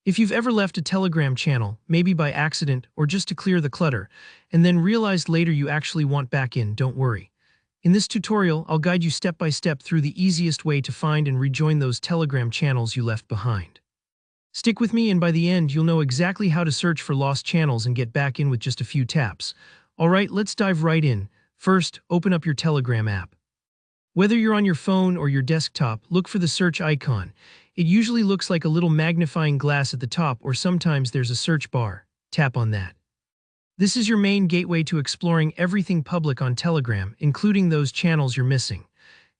If you've ever left a Telegram channel, maybe by accident or just to clear the clutter, and then realized later you actually want back in, don't worry. In this tutorial, I'll guide you step by step through the easiest way to find and rejoin those Telegram channels you left behind. Stick with me and by the end, you'll know exactly how to search for lost channels and get back in with just a few taps. Alright, let's dive right in. First, open up your Telegram app. Whether you're on your phone or your desktop, look for the search icon. It usually looks like a little magnifying glass at the top, or sometimes there's a search bar. Tap on that. This is your main gateway to exploring everything public on Telegram, including those channels you're missing.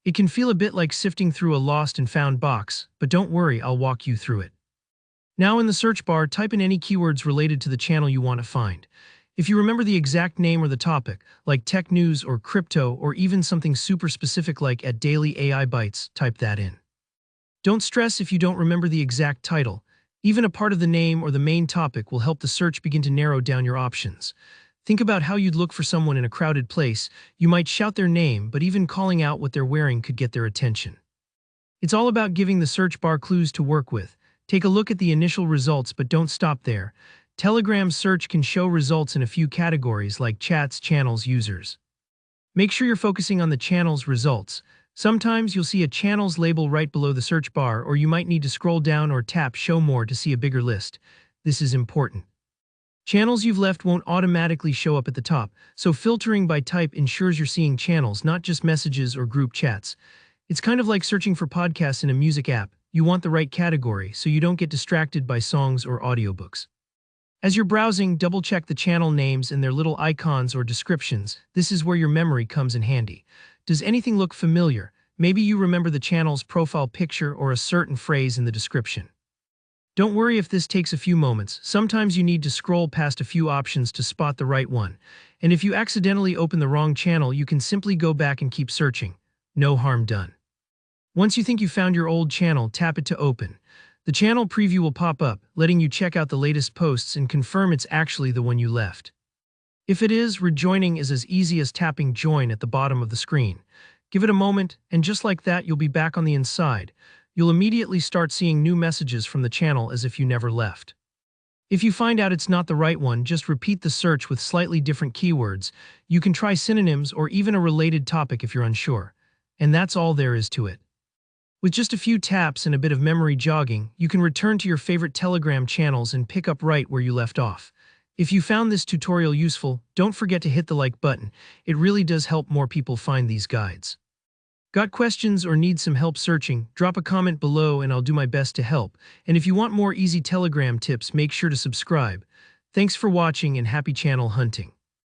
It can feel a bit like sifting through a lost and found box, but don't worry, I'll walk you through it. Now in the search bar, type in any keywords related to the channel you want to find. If you remember the exact name or the topic, like tech news or crypto or even something super specific like at Daily AI Bytes, type that in. Don't stress if you don't remember the exact title. Even a part of the name or the main topic will help the search begin to narrow down your options. Think about how you'd look for someone in a crowded place. You might shout their name, but even calling out what they're wearing could get their attention. It's all about giving the search bar clues to work with. Take a look at the initial results, but don't stop there. Telegram's search can show results in a few categories like chats, channels, users. Make sure you're focusing on the channel's results. Sometimes you'll see a channel's label right below the search bar, or you might need to scroll down or tap Show More to see a bigger list. This is important. Channels you've left won't automatically show up at the top, so filtering by type ensures you're seeing channels, not just messages or group chats. It's kind of like searching for podcasts in a music app. You want the right category so you don't get distracted by songs or audiobooks. As you're browsing, double-check the channel names and their little icons or descriptions. This is where your memory comes in handy. Does anything look familiar? Maybe you remember the channel's profile picture or a certain phrase in the description. Don't worry if this takes a few moments. Sometimes you need to scroll past a few options to spot the right one. And if you accidentally open the wrong channel, you can simply go back and keep searching. No harm done. Once you think you found your old channel, tap it to open. The channel preview will pop up, letting you check out the latest posts and confirm it's actually the one you left. If it is, rejoining is as easy as tapping Join at the bottom of the screen. Give it a moment, and just like that, you'll be back on the inside. You'll immediately start seeing new messages from the channel as if you never left. If you find out it's not the right one, just repeat the search with slightly different keywords. You can try synonyms or even a related topic if you're unsure. And that's all there is to it. With just a few taps and a bit of memory jogging, you can return to your favorite Telegram channels and pick up right where you left off. If you found this tutorial useful, don't forget to hit the like button. It really does help more people find these guides. Got questions or need some help searching? Drop a comment below and I'll do my best to help. And if you want more easy Telegram tips, make sure to subscribe. Thanks for watching and happy channel hunting.